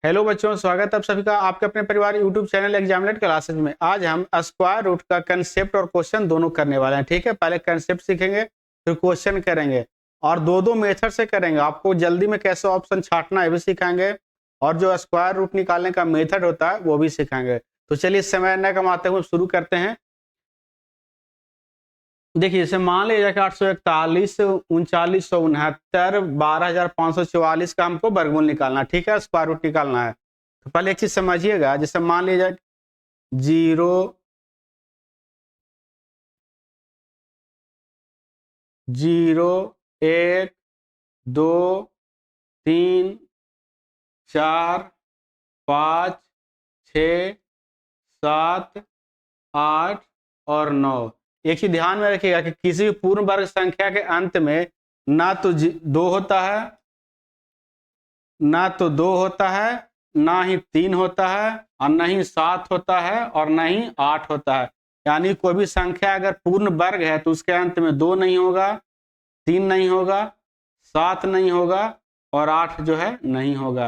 Hello बच्चों, स्वागत है आप सभी का आपके अपने परिवार यूट्यूब चैनल एग्जामिनेट क्लासेज में। आज हम स्क्वायर रूट का कंसेप्ट और क्वेश्चन दोनों करने वाले हैं। ठीक है, पहले कंसेप्ट सीखेंगे फिर क्वेश्चन करेंगे और दो दो मेथड से करेंगे। आपको जल्दी में कैसे ऑप्शन छांटना है भी सिखाएंगे और जो स्क्वायर रूट निकालने का मेथड होता है वो भी सिखाएंगे। तो चलिए समय न कमाते हुए शुरू करते हैं। देखिए, जैसे मान लीजिए कि 841, 3969, 12,544 का हमको वर्गमूल निकालना है। ठीक है, स्क्वायर रूट निकालना है। तो पहले एक चीज समझिएगा, जैसे मान लीजिए 0 0 1 2 3 4 5 6 7 8 और 9। एक चीज ध्यान में रखिएगा कि किसी भी पूर्ण वर्ग संख्या के अंत में ना तो 2 होता है, ना तो 2 होता है, ना ही 3 होता है और ना ही 7 होता है और ना ही 8 होता है। यानी कोई भी संख्या अगर पूर्ण वर्ग है तो उसके अंत में 2 नहीं होगा, 3 नहीं होगा, 7 नहीं होगा और 8 जो है नहीं होगा।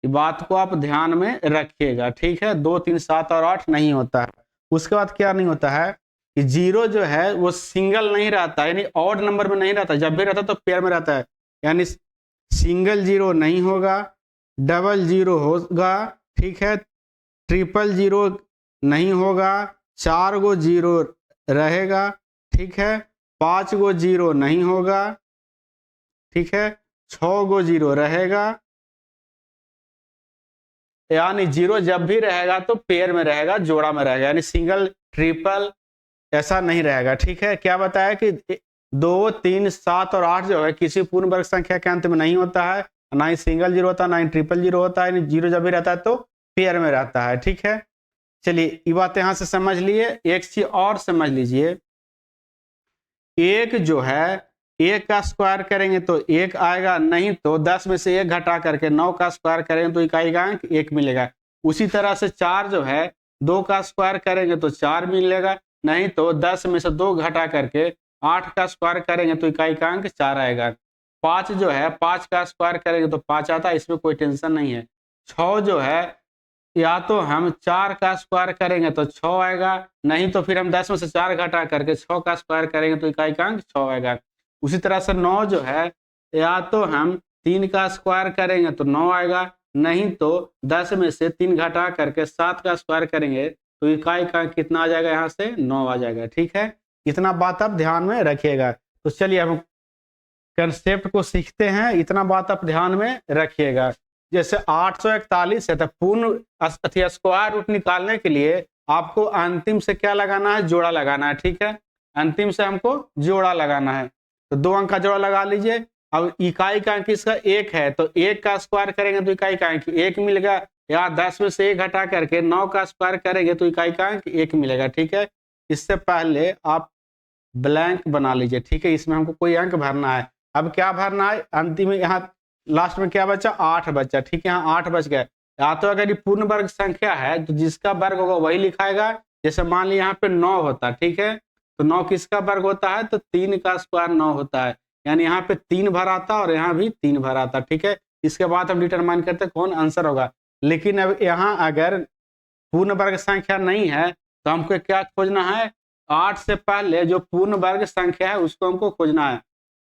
ये बात को आप ध्यान में रखिएगा। ठीक है, 2 3 7 और 8 नहीं होता है। उसके बाद क्या नहीं होता है कि 0 जो है वो सिंगल नहीं रहता, यानी ऑड नंबर में नहीं रहता। जब भी रहता तो पेयर में रहता है। यानी सिंगल 0 नहीं होगा, डबल 0 होगा, ठीक है, ट्रिपल 0 नहीं होगा, 4 गो 0 रहेगा, ठीक है, 5 गो 0 नहीं होगा, ठीक है, 6 गो 0 रहेगा। यानी 0 जब भी रहेगा तो पेयर में रहेगा, जोड़ा में रहेगा, यानी सिंगल ट्रिपल ऐसा नहीं रहेगा। ठीक है, क्या बताया कि 2 3 7 और 8 जो है किसी पूर्ण वर्ग संख्या के अंत में नहीं होता है, ना ही सिंगल 0 होता है, ना ही ट्रिपल 0 होता है। 0 जब भी रहता है तो पेयर में रहता है। ठीक है, चलिए ये बात यहां से समझ लिए। एक चीज और समझ लीजिए, एक जो है एक का स्क्वायर करेंगे तो एक आएगा, नहीं तो 10 में से एक घटा करके 9 का स्क्वायर करेंगे तो इकाई का अंक 1 मिलेगा। उसी तरह से 4 जो है 2 का स्क्वायर करेंगे तो 4 मिलेगा, नहीं तो 10 में से 2 घटा करके 8 का स्क्वायर करेंगे तो इकाई का अंक 4 आएगा। 5 जो है 5 का स्क्वायर करेंगे तो 5 आता है, इसमें कोई टेंशन नहीं है। 6 जो है या तो हम 4 का स्क्वायर करेंगे तो 6 आएगा, नहीं तो फिर हम 10 में से 4 घटा करके 6 का स्क्वायर करेंगे तो इकाई का अंक 6 आएगा। उसी तरह से 9 जो है या तो हम 3 का स्क्वायर करेंगे तो 9 आएगा, नहीं तो 10 में से 3 घटा करके 7 का स्क्वायर करेंगे तो इकाई का अंक कितना आ जाएगा, यहाँ से 9 आ जाएगा। ठीक है, इतना बात आप ध्यान में रखिएगा। तो चलिए हम कंसेप्ट को सीखते हैं, इतना बात आप ध्यान में रखिएगा। जैसे 841 है तो पूर्ण स्क्वायर रूट निकालने के लिए आपको अंतिम से क्या लगाना है, जोड़ा लगाना है। ठीक है, अंतिम से हमको जोड़ा लगाना है तो 2 अंक का जोड़ा लगा लीजिए। अब इकाई का अंक इसका 1 है तो 1 का स्क्वायर करेंगे तो इकाई का अंक 1 मिलेगा, या 10 में से 1 घटा करके 9 का स्क्वायर करेंगे तो इकाई का अंक 1 मिलेगा। ठीक है, इससे पहले आप ब्लैंक बना लीजिए। ठीक है, इसमें हमको कोई अंक भरना है। अब क्या भरना है, अंतिम में यहाँ लास्ट में क्या बचा, 8 बचा। ठीक है, यहाँ 8 बच गए। या तो अगर ये पूर्ण वर्ग संख्या है तो जिसका वर्ग होगा वही लिखाएगा। जैसे मान लीजिए यहाँ पे 9 होता, ठीक है, तो 9 किसका वर्ग होता है, तो 3 का स्क्वायर 9 होता है। यानी यहाँ पे 3 भर आता और यहाँ भी 3 भर आता। ठीक है, इसके बाद हम डिटरमाइन करते हैं कौन आंसर होगा। लेकिन अब यहाँ अगर पूर्ण वर्ग संख्या नहीं है तो हमको क्या खोजना है, 8 से पहले जो पूर्ण वर्ग संख्या है उसको हमको खोजना है।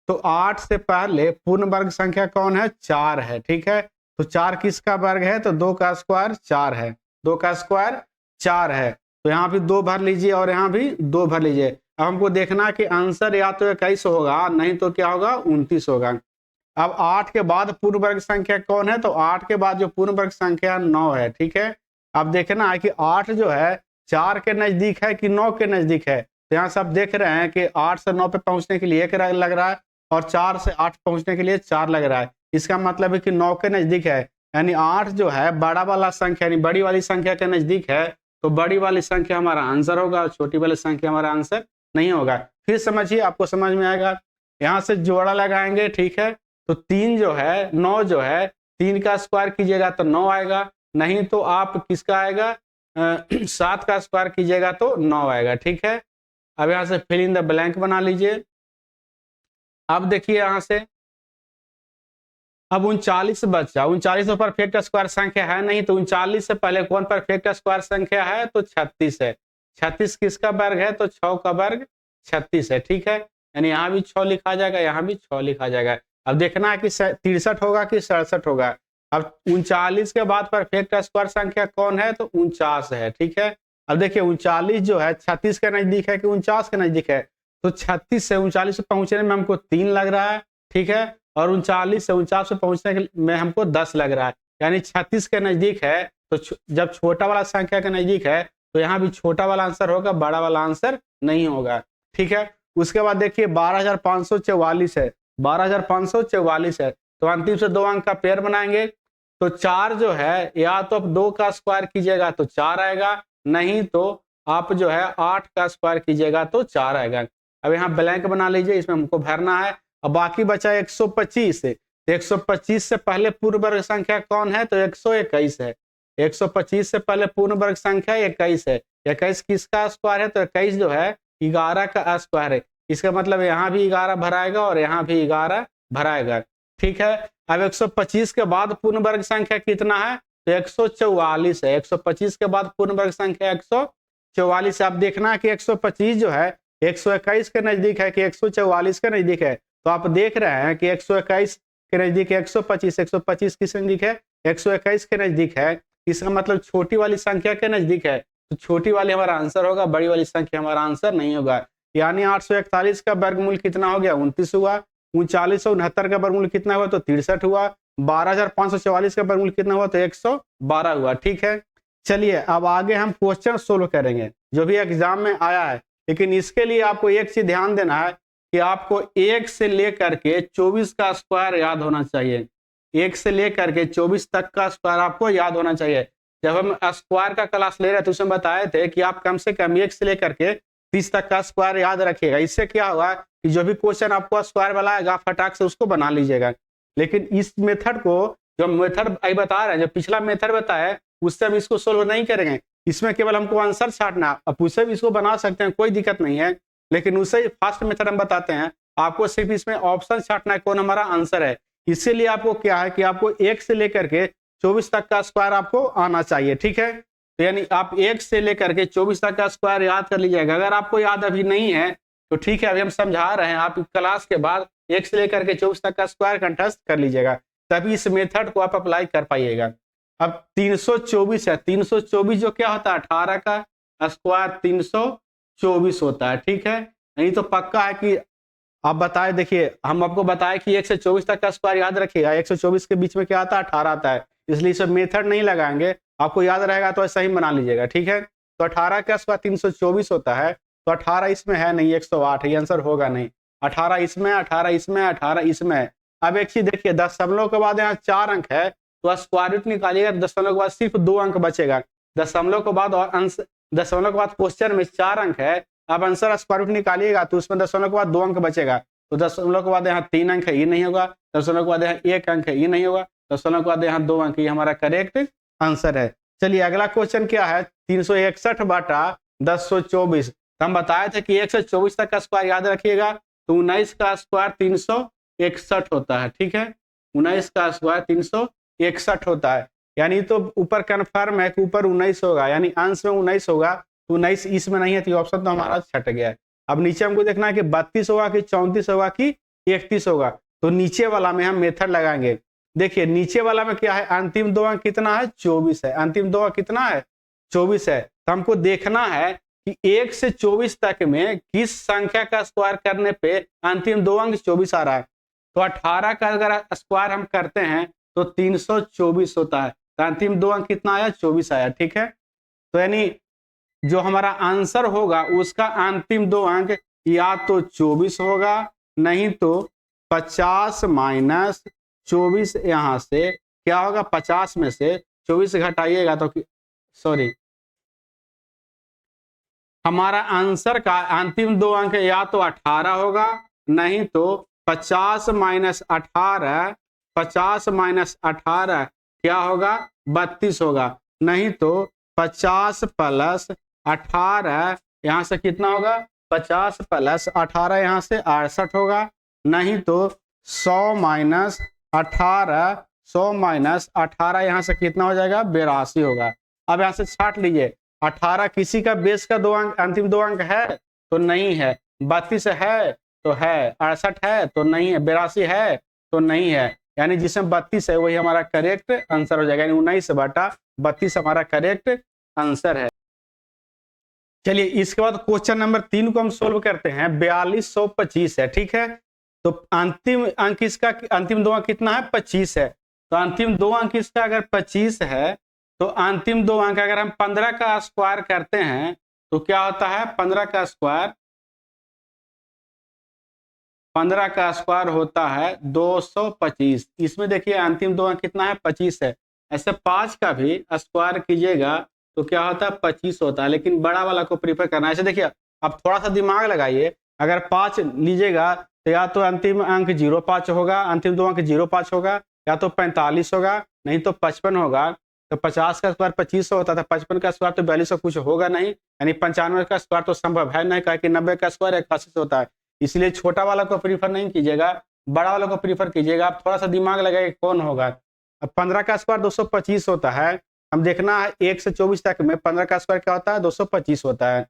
तो 8 से पहले पूर्ण वर्ग संख्या कौन है, 4 है। ठीक है, तो 4 किसका वर्ग है, तो 2 का स्क्वायर 4 है। 2 का स्क्वायर 4 है, तो यहाँ भी 2 भर लीजिए और यहाँ भी 2 भर लीजिए। अब हमको देखना कि आंसर या तो 21 होगा, नहीं तो क्या होगा, 29 होगा। अब 8 के बाद पूर्ण वर्ग संख्या कौन है, तो 8 के बाद जो पूर्ण वर्ग संख्या 9 है। ठीक है, अब देखना है कि 8 जो है 4 के नजदीक है कि 9 के नजदीक है। तो यहाँ से आप देख रहे हैं कि 8 से 9 पे पहुंचने के लिए 1 लग रहा है और 4 से 8 पहुंचने के लिए 4 लग रहा है। इसका मतलब है कि 9 के नजदीक है, यानी 8 जो है बड़ा वाला संख्या यानी बड़ी वाली संख्या के नजदीक है, तो बड़ी वाली संख्या हमारा आंसर होगा और छोटी वाली संख्या हमारा आंसर नहीं होगा। फिर समझिए, आपको समझ में आएगा। यहाँ से जोड़ा लगाएंगे, ठीक है, तो 3 जो है 9 जो है 3 का स्क्वायर कीजिएगा तो 9 आएगा, नहीं तो आप किसका आएगा, 7 का स्क्वायर कीजिएगा तो 9 आएगा। ठीक है, अब यहाँ से फिल इन द ब्लैंक बना लीजिए। अब देखिए यहाँ से अब 39 बचा, 39 तो परफेक्ट स्क्वायर संख्या है नहीं, तो 39 से पहले कौन परफेक्ट स्क्वायर संख्या है, तो 36 है। 36 किसका वर्ग है, तो 6 का वर्ग 36 है, ठीक है। यानी यहाँ भी 6 लिखा जाएगा, यहाँ भी 6 लिखा जाएगा। अब देखना है कि 63 होगा कि 67 होगा। अब 39 के बाद परफेक्ट स्क्वायर संख्या कौन है, तो 49 है, ठीक है। अब देखिए 39 जो है 36 के नजदीक है कि 49 के नजदीक है, तो 36 से 39 पे पहुंचने में हमको 3 लग रहा है, ठीक है। और 39 से 49 पे पहुंचने में हमको 10 लग रहा है, यानी 36 के नजदीक है। तो जब छोटा वाला संख्या के नजदीक है तो यहाँ भी छोटा वाला आंसर होगा, बड़ा वाला आंसर नहीं होगा, ठीक है। उसके बाद देखिए 12,544 है, 12,544 है, तो अंतिम से 2 अंक का पेयर बनाएंगे। तो 4 जो है या तो आप 2 का स्क्वायर कीजिएगा तो 4 आएगा, नहीं तो आप जो है 8 का स्क्वायर कीजिएगा तो 4 आएगा। अब यहाँ ब्लैंक बना लीजिए, इसमें हमको भरना है। अब बाकी बचा 125 है, 125 से पहले पूर्ण वर्ग संख्या कौन है, तो 121 है। 125 से पहले पूर्ण वर्ग संख्या 21 है। 21 किसका स्क्वायर है, तो 21 जो है 11 का स्क्वायर है। इसका मतलब यहाँ भी 11 भराएगा और यहाँ भी 11 भराएगा, ठीक है। अब 125 के बाद पूर्ण वर्ग संख्या कितना है, तो 144 है। 125 के बाद पूर्ण वर्ग संख्या 144। आप देखना कि 125 जो है 121 के नजदीक है कि 144 के नजदीक है। तो आप देख रहे हैं कि 121 के नजदीक है 125, 125 किस नजदीक है, 121 के नजदीक है। इसका मतलब छोटी वाली संख्या के नजदीक है, तो छोटी वाली हमारा आंसर होगा, बड़ी वाली संख्या हमारा आंसर नहीं होगा। यानी 841 का वर्गमूल कितना हो गया, 29 हुआ। 3969 का वर्गमूल कितना हुआ, तो 63 हुआ। 12,544 का वर्गमूल कितना हुआ, तो 112 हुआ, ठीक है। चलिए अब आगे हम क्वेश्चन सोल्व करेंगे जो भी एग्जाम में आया है, लेकिन इसके लिए आपको एक चीज ध्यान देना है कि आपको 1 से लेकर के 24 का स्क्वायर याद होना चाहिए। 1 से लेकर के 24 तक का स्क्वायर आपको याद होना चाहिए। जब हम स्क्वायर का क्लास ले रहे थे उसमें बताए थे कि आप कम से कम 1 से लेकर के 30 तक का स्क्वायर याद रखिएगा। इससे क्या होगा कि जो भी क्वेश्चन आपको स्क्वायर वाला आएगा फटाक से उसको बना लीजिएगा। लेकिन इस मेथड को, जो मेथड बता रहे हैं, जो पिछला मेथड बताया उससे हम इसको सोल्व नहीं करेंगे। इसमें केवल हमको आंसर छाटना, अब उससे भी इसको बना सकते हैं, कोई दिक्कत नहीं है। लेकिन उससे फास्ट मेथड हम बताते हैं, आपको सिर्फ इसमें ऑप्शन छाटना है कौन हमारा आंसर है। इसीलिए आपको क्या है कि आपको 1 से लेकर के 24 तक का स्क्वायर आपको आना चाहिए, ठीक है। तो यानी आप 1 से लेकर के 24 तक का स्क्वायर याद कर लीजिएगा। अगर आपको याद अभी नहीं है तो ठीक है, अभी हम समझा रहे हैं, आप क्लास के बाद 1 से लेकर के 24 तक का स्क्वायर कंठस्थ कर लीजिएगा, तभी इस मेथड को आप अप्लाई कर पाइएगा। अब 324 है, 324 जो क्या होता है, 18 का स्क्वायर 324 होता है, ठीक है। नहीं तो पक्का है कि आप बताए, देखिए हम आपको बताए कि 1 से 24 तक का स्क्वायर याद रखिएगा। 1 से 24 के बीच में क्या आता है, 18 आता है, इसलिए सब मेथड नहीं लगाएंगे, आपको याद रहेगा तो ऐसा ही बना लीजिएगा, ठीक है। तो 18 का स्क्वायर 324 होता है, तो 18 इसमें है नहीं, 108, ये आंसर होगा नहीं। 18 इसमें, 18 इसमें, 18 इसमें। अब एक चीज देखिए, दशमलव के बाद यहाँ 4 अंक है, तो स्क्वायर रूट निकालिएगा, दशमलव के बाद सिर्फ 2 अंक बचेगा। दशमलव के बाद और अंश, दशमलव के बाद क्वेश्चन में 4 अंक है, आप आंसर स्क्वायर रूट निकालिएगा तो उसमें दशमलव के बाद 2 अंक बचेगा। तो दशमलव के बाद यहाँ 3 अंक है, ये नहीं होगा। दशमलव के बाद यहाँ 1 अंक है, ये नहीं होगा। दशमलव के बाद यहाँ 2 अंक, ये हमारा करेक्ट आंसर है। चलिए अगला क्वेश्चन क्या है, 361 बटा 1024। हम बताए थे कि 1 से 24 तक का स्क्वायर याद रखिएगा, तो 19 का स्क्वायर 361 होता है, ठीक है। 19 का स्क्वायर 361 होता है, यानी तो ऊपर कन्फर्म है कि ऊपर 19 होगा, यानी अंश में 19 होगा, तो 19 इसमें नहीं है, तो ऑप्शन तो हमारा छट गया है। अब नीचे हमको देखना है कि 32 होगा कि 34 होगा कि 31 होगा। तो नीचे वाला में हम मेथड लगाएंगे। देखिए नीचे वाला में क्या है, अंतिम 2 अंक कितना है, 24 है। अंतिम 2 अंक कितना है, 24 है। तो हमको देखना है कि 1 से 24 तक में किस संख्या का स्क्वायर करने पे अंतिम 2 अंक 24 आ रहा है। तो 18 का अगर स्क्वायर हम करते हैं तो 324 होता है, तो अंतिम 2 अंक कितना आया, 24 आया, ठीक है। तो यानी जो हमारा आंसर होगा उसका अंतिम 2 अंक या तो 24 होगा, नहीं तो 50 माइनस 24, यहां से क्या होगा, 50 में से 24 घटाइएगा तो सॉरी, हमारा आंसर का अंतिम 2 अंक या तो 18 होगा, नहीं तो 50 माइनस 18, 50 माइनस 18 क्या होगा, 32 होगा, नहीं तो 50 प्लस 18 यहाँ से कितना होगा, 50 प्लस 18 यहाँ से 68 होगा, नहीं तो 100 माइनस 1800 माइनस 18 यहाँ से कितना हो जाएगा 82 होगा। अब यहाँ से छाट लीजिए 18 किसी का बेस का 2 अंक अंतिम 2 अंक है तो नहीं है, 32 है तो है, 68 है तो नहीं है, 82 है तो नहीं है, यानी जिसमें 32 है वही हमारा करेक्ट आंसर हो जाएगा, यानी 19/32 हमारा करेक्ट आंसर है। चलिए इसके बाद क्वेश्चन नंबर 3 को हम सोल्व करते हैं। 4225 है, ठीक है, तो अंतिम अंक इसका अंतिम 2 अंक कितना है 25 है, तो अंतिम 2 अंक इसका अगर 25 है तो अंतिम 2 अंक अगर हम 15 का स्क्वायर करते हैं तो क्या होता है 15 का स्क्वायर, 15 का स्क्वायर होता है 225। इसमें देखिए अंतिम 2 अंक कितना है 25 है, ऐसे 5 का भी स्क्वायर कीजिएगा तो क्या होता है 25 होता है, लेकिन बड़ा वाला को प्रीफर करना है। ऐसे देखिए अब थोड़ा सा दिमाग लगाइए, अगर 5 लीजिएगा तो या तो अंतिम अंक 05 होगा, अंतिम 2 अंक 05 होगा, या तो 45 होगा, नहीं तो 55 होगा। तो 50 का स्क्वायर 2500 होता था, 55 का स्क्वायर तो 4200 कुछ होगा नहीं, यानी 95 का स्क्वायर तो संभव है नहीं, क्योंकि 90 का स्क्वायर 81 होता है। इसलिए छोटा वाला को प्रीफर नहीं कीजिएगा, बड़ा वाला को प्रीफर कीजिएगा। आप थोड़ा सा दिमाग लगाइए कौन होगा। अब 15 का स्क्वायर 225 होता है, हम देखना है 1 से 24 तक में 15 का स्क्वायर क्या होता है 225 होता है।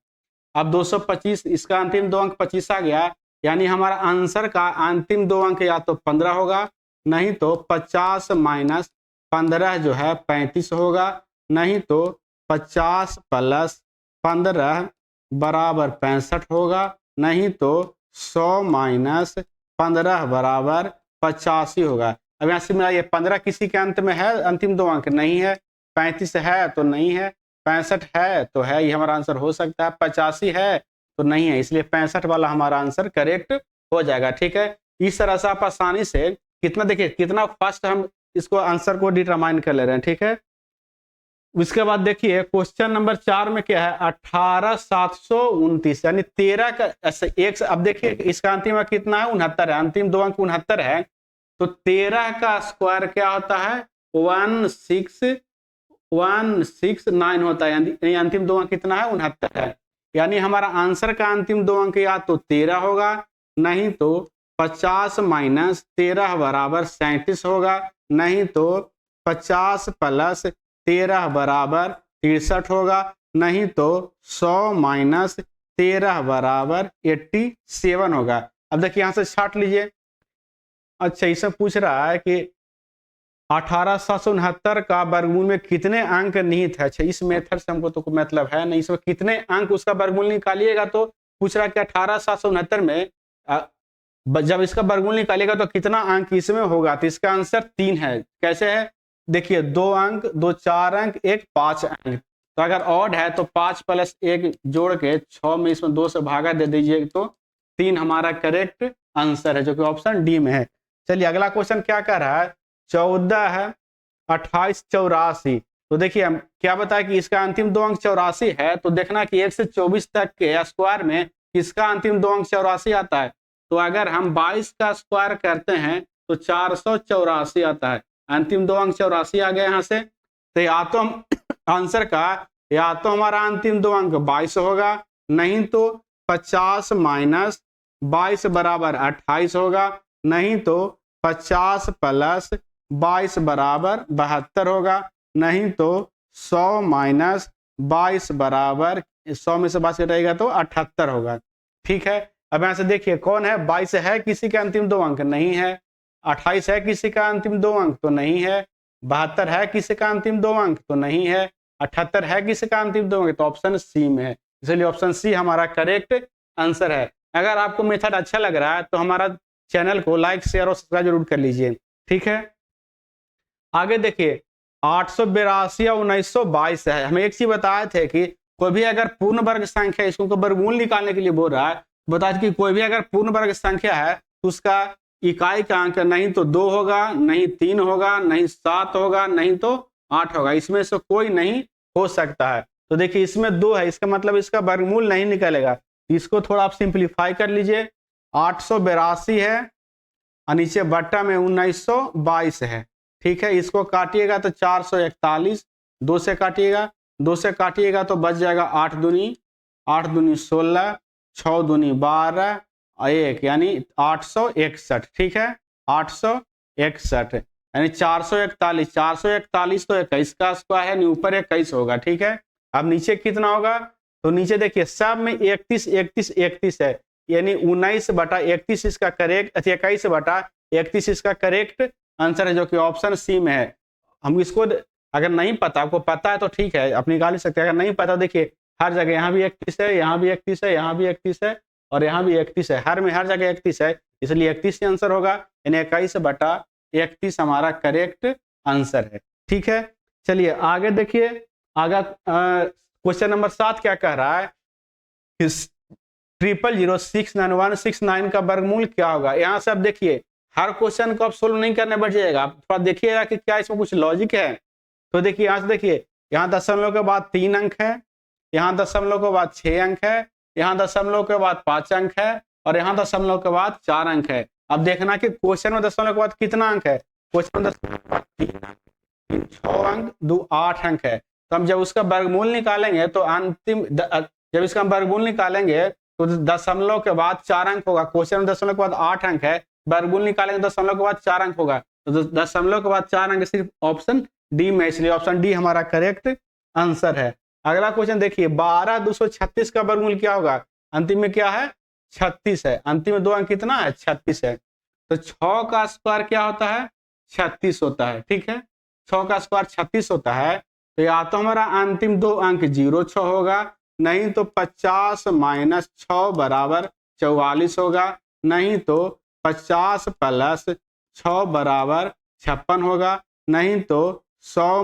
अब 225 इसका अंतिम 2 अंक 25 आ गया, यानी हमारा आंसर का अंतिम 2 अंक या तो 15 होगा, नहीं तो 50 माइनस 15 जो है 35 होगा, नहीं तो 50 प्लस 15 बराबर 65 होगा, नहीं तो 100 माइनस 15 बराबर 85 होगा। अब यहाँ से मिलाइए 15 किसी के अंत में है, अंतिम 2 अंक नहीं है, 35 है तो नहीं है, 65 है तो है, ये हमारा आंसर हो सकता है, 85 है तो नहीं है, इसलिए 65 वाला हमारा आंसर करेक्ट हो जाएगा। ठीक है, इस तरह से आप आसानी से कितना देखिए कितना फास्ट हम इसको आंसर को डिटरमाइन कर ले रहे हैं। ठीक है, उसके बाद देखिए क्वेश्चन नंबर 4 में क्या है 18729, यानी 13 का एक। अब देखिए इसका अंतिम अंक कितना है 69 है, अंतिम 2 अंक 69 है, तो 13 का स्क्वायर क्या होता है 1619 होता है, यानी अंतिम 2 अंक कितना है 69 है, यानी हमारा आंसर का अंतिम 2 अंक या तो 13 होगा, नहीं तो 50 माइनस 13 बराबर 37 होगा, नहीं तो 50 प्लस 13 बराबर 63 होगा, नहीं तो 100 माइनस 13 बराबर 87 होगा। अब देखिए यहां से छाट लीजिए। अच्छा इसे पूछ रहा है कि 18769 का वर्गमूल में कितने अंक निहित है। अच्छा इस मेथड से हमको तो मतलब है नहीं, इसमें कितने अंक उसका वर्गमूल निकालिएगा, तो पूछ रहा है कि 18769 में जब इसका वर्गमूल निकालिएगा तो कितना अंक इसमें होगा, तो इसका आंसर 3 है। कैसे है देखिए 2 अंक 2 4 अंक 1 5 अंक, तो अगर ऑड है तो 5 प्लस 1 जोड़ के 6 में इसमें 2 से भागा दे दीजिए तो 3 हमारा करेक्ट आंसर है, जो कि ऑप्शन डी में है। चलिए अगला क्वेश्चन क्या कह रहा है 14 है 28 84, तो देखिए हम क्या बताया कि इसका अंतिम 2 अंक 84 है, तो देखना कि 1 से 24 तक के स्क्वायर में इसका अंतिम 2 अंक 84 आता है, तो अगर हम 22 का स्क्वायर करते हैं तो 484 आता है, अंतिम 2 अंक 84 आ गए यहाँ से, तो या तो हम आंसर का या तो हमारा अंतिम 2 अंक 22 होगा, नहीं तो 50 माइनस 22 बराबर 28 होगा, नहीं तो 50 प्लस 22 बराबर 72 होगा, नहीं तो 100 माइनस 22 बराबर 100 में से 22 घटाएगा तो 78 होगा। ठीक है, अब यहां से देखिए कौन है 22 है किसी का अंतिम 2 अंक नहीं है, 28 है किसी का अंतिम 2 अंक तो नहीं है, 72 है किसी का अंतिम 2 अंक तो नहीं है, 78 है किसी का अंतिम 2 अंक, तो ऑप्शन सी में है, इसलिए ऑप्शन सी हमारा करेक्ट आंसर है। अगर आपको मेथड अच्छा लग रहा है तो हमारा चैनल को लाइक शेयर और सब्सक्राइब जरूर कर लीजिए। ठीक है, आगे देखिए 882 या 1922 है। हमें एक चीज बताए थे कि कोई भी अगर पूर्ण वर्ग संख्या इसको वर्गमूल निकालने के लिए बोल रहा है, बताया कि कोई भी अगर पूर्ण वर्ग संख्या है तो उसका इकाई का अंक नहीं तो 2 होगा, नहीं 3 होगा, नहीं 7 होगा, नहीं तो 8 होगा, इसमें से कोई नहीं हो सकता है। तो देखिए इसमें 2 है, इसका मतलब इसका वर्गमूल नहीं निकलेगा, इसको थोड़ा आप सिंप्लीफाई कर लीजिए। 882 है और नीचे बट्टा में 1922 है। ठीक है, इसको काटिएगा तो 441, 2 से काटिएगा, 2 से काटिएगा तो बच जाएगा 8 दूनी 16, 6 दूनी 12 और 1 यानी 861। ठीक है, 800 61, यानी 441, 441 तो 21 का स्क्वायर है, ऊपर 21 होगा, ठीक है। अब नीचे कितना होगा, तो नीचे देखिए सब में 31 31 31 है, यानी 19/31 इसका करेक्ट, 21/31 इसका करेक्ट आंसर है, जो कि ऑप्शन सी में है। हम इसको अगर नहीं पता, आपको पता है तो ठीक है आप निकाल ही सकते हैं, अगर नहीं पता देखिए हर जगह यहाँ भी 31 है, यहाँ भी 31 है, यहाँ भी 31 है और यहाँ भी 31 है, हर जगह 31 है, इसलिए 31 ही आंसर होगा, यानी 21/31 हमारा करेक्ट आंसर है, ठीक है। चलिए आगे देखिए, आगे क्वेश्चन नंबर 7 क्या कह रहा है, 000069169 का वर्गमूल क्या होगा। यहाँ से आप देखिए हर क्वेश्चन को आप सोल्व नहीं करने बैठ जाएगा, आप थोड़ा देखिएगा कि क्या इसमें कुछ लॉजिक है। तो देखिए यहाँ से देखिए, यहाँ दशमलव के बाद 3 अंक है, यहाँ दशमलव के बाद 6 अंक है, यहाँ दशमलव के बाद 5 अंक है और यहाँ दशमलव के बाद 4 अंक है। अब देखना कि क्वेश्चन में दशमलव के बाद कितना अंक है, क्वेश्चन में दशमलव के बाद 3 अंक, 6 अंक, 2 8 अंक है। तो हम जब उसका वर्गमूल निकालेंगे तो अंतिम जब इसका वर्गमूल निकालेंगे तो दशमलव के बाद 4 अंक होगा, क्वेश्चन में दशमलव के बाद 8 अंक है, वर्गमूल निकालेंगे दशमलव के बाद 4 अंक होगा, तो दशमलव के बाद 4 अंक सिर्फ ऑप्शन डी में, इसलिए ऑप्शन डी हमारा करेक्ट आंसर है। अगला क्वेश्चन देखिए, 12236 का वर्गमूल क्या होगा, अंतिम में क्या है 36 है, अंतिम में 2 अंक कितना है 36 है, तो 6 का स्क्वायर क्या होता है 36 होता है, ठीक है। 6 का स्क्वायर 36 होता है, तो या तो हमारा अंतिम 2 अंक 06 होगा, नहीं तो 50 - 6 = 44 होगा, नहीं तो 50 + 6 = 56 होगा, नहीं तो 100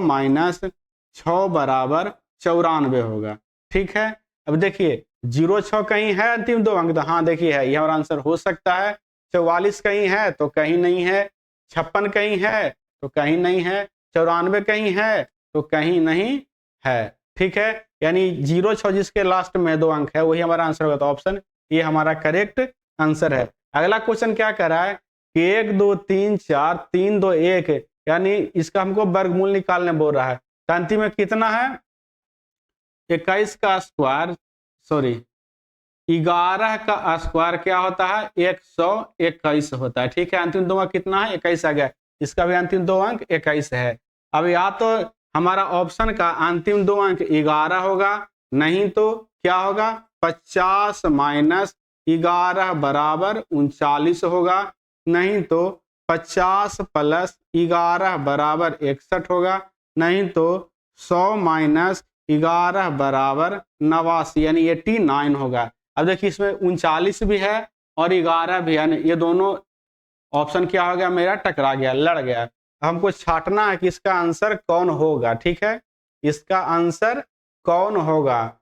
- 6 = 94 होगा, ठीक है। अब देखिए 06 कहीं है अंतिम 2 अंक, तो हाँ देखिए है, यह हमारा आंसर हो सकता है। 44 कहीं है तो कहीं नहीं है, 56 कहीं है तो कहीं नहीं है, 94 कहीं है तो कहीं नहीं है, ठीक है। यानी 06 जिसके लास्ट में 2 अंक है वही हमारा आंसर होगा, तो ऑप्शन ये हमारा करेक्ट आंसर है। अगला क्वेश्चन क्या कर रहा है कि 1 2 3 4 3 2 1, यानी इसका हमको वर्गमूल निकालने बोल रहा है, तो अंतिम में कितना है 21 का स्क्वायर, सॉरी 11 का स्क्वायर क्या होता है 121 होता है, ठीक है। अंतिम 2 अंक कितना है 21 आ गया, इसका भी अंतिम 2 अंक 21 है। अब या तो हमारा ऑप्शन का अंतिम 2 अंक 11 होगा, नहीं तो क्या होगा 50 - 11 = 39 होगा, नहीं तो 50 + 11 = 61 होगा, नहीं तो 100 - 11 = 89, यानी 89 होगा। अब देखिए इसमें 39 भी है और 11 भी है, ये दोनों ऑप्शन क्या हो गया मेरा टकरा गया, लड़ गया। हमको छांटना है कि इसका आंसर कौन होगा, ठीक है, इसका आंसर कौन होगा।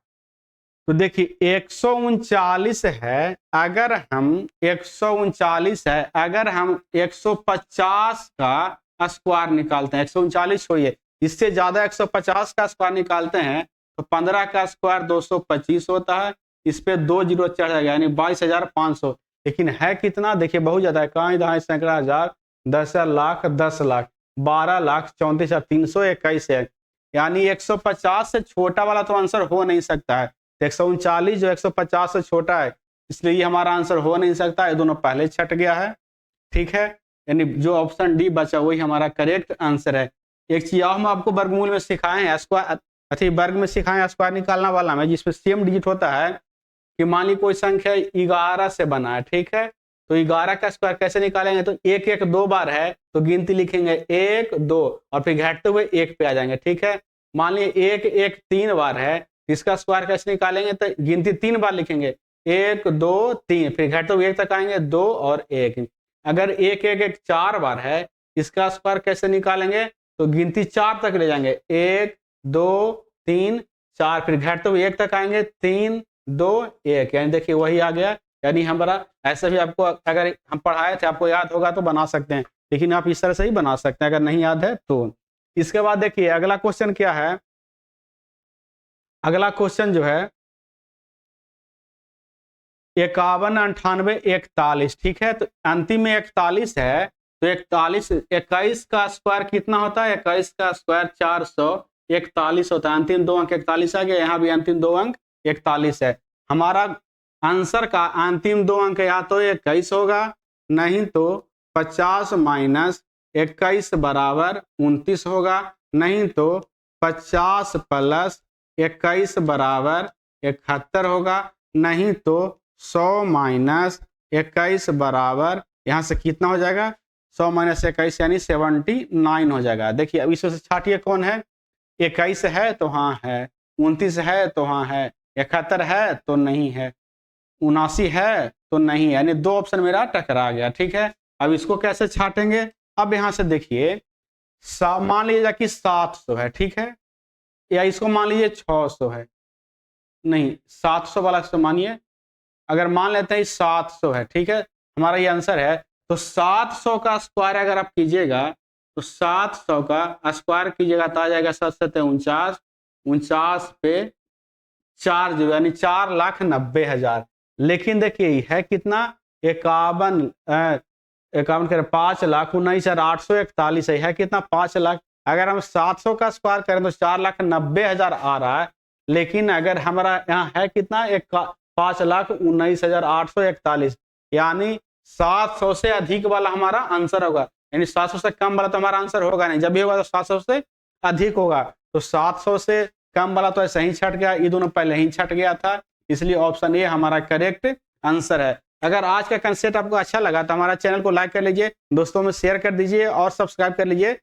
तो देखिए 139 है, अगर हम 139 है, अगर हम 150 का स्क्वायर निकालते हैं, 139 होइए, इससे ज्यादा 150 का स्क्वायर निकालते हैं तो 15 का स्क्वायर 225 होता है, इस पे 2 जीरो चढ़ जाएगा, यानी 22,500, लेकिन है कितना देखिए बहुत ज्यादा है, कहाँ इधर सैकड़ा हजार, 10 लाख, 10 लाख, 12,34,321 है, यानी 150 से छोटा वाला तो आंसर हो नहीं सकता है, 139 जो 150 से छोटा है, इसलिए ये हमारा आंसर हो नहीं सकता, ये दोनों पहले छट गया है, ठीक है। यानी जो ऑप्शन डी बचा वही हमारा करेक्ट आंसर है। एक चीज हम आपको वर्गमूल में सिखाए हैं, स्क्वायर अथी वर्ग में सिखाए स्क्वायर निकालना वाला में, जिसमें सेम डिजिट होता है कि मान ली कोई संख्या 11 से बना है, ठीक है, तो 11 का स्क्वायर कैसे निकालेंगे, तो 1 1 2 बार है तो गिनती लिखेंगे 1 2 और फिर घटते हुए 1 पे आ जाएंगे, ठीक है। मान ली 1 1 3 बार है, इसका स्क्वायर कैसे निकालेंगे, तो गिनती 3 बार लिखेंगे 1 2 3, फिर घटते हुए 1 तक आएंगे 2 और 1। अगर 1 1 1 4 बार है, इसका स्क्वायर कैसे निकालेंगे, तो गिनती 4 तक ले जाएंगे 1 2 3 4, फिर घटते हुए 1 तक आएंगे 3 2 1, यानी देखिए वही आ गया। यानी हमारा ऐसे भी आपको अगर हम पढ़ाए थे आपको याद होगा तो बना सकते हैं, लेकिन आप इस तरह से ही बना सकते हैं अगर नहीं याद है तो। इसके बाद देखिए अगला क्वेश्चन क्या है, अगला क्वेश्चन जो है 51 98 41, ठीक है, तो अंतिम में 41 है, तो 41 21 का स्क्वायर कितना होता है, 21 का स्क्वायर 441 होता है, अंतिम 2 अंक 41 आ गया, यहाँ भी अंतिम 2 अंक 41 है। हमारा आंसर का अंतिम 2 अंक या तो 21 होगा, नहीं तो 50 21 बराबर 29 होगा, नहीं तो 50 प्लस 21 बराबर 71 होगा, नहीं तो 100 माइनस 21 बराबर यहाँ से कितना हो जाएगा, 100 माइनस 21 यानी 79 हो जाएगा। देखिए अब इसमें से छाटिए कौन है, 21 है तो हाँ है, 29 है तो हाँ है, 71 है तो नहीं है, 79 है तो नहीं है, यानी दो ऑप्शन मेरा टकरा गया। ठीक है, अब इसको कैसे छाटेंगे, अब यहां से देखिए मान लीजिए कि 700 है, ठीक है, या इसको मान लीजिए 600 है, नहीं 700 वाला इसको मानिए, अगर मान लेते हैं 700 है, ठीक है, हमारा ये आंसर है, तो 700 का स्क्वायर अगर आप कीजिएगा तो 700 का स्क्वायर कीजिएगा तो आ जाएगा 7 49 पे 4 जो यानी 4,90,000। लेकिन देखिए है कितना, 51 करें 5,19,841 है कितना, 5 लाख। अगर हम 700 का स्क्वायर करें तो 4,90,000 आ रहा है, लेकिन अगर हमारा यहाँ है कितना, 5,19,841, यानी 700 से अधिक वाला हमारा आंसर होगा, यानी 700 से कम वाला तो हमारा आंसर होगा नहीं, जब भी होगा तो 700 से अधिक होगा। तो 700 से कम वाला तो ऐसे ही छट गया, ये दोनों पहले ही छट गया था, इसलिए ऑप्शन ए हमारा करेक्ट आंसर है। अगर आज का कंसेप्ट आपको अच्छा लगा तो हमारा चैनल को लाइक कर लीजिए, दोस्तों में शेयर कर दीजिए और सब्सक्राइब कर लीजिए।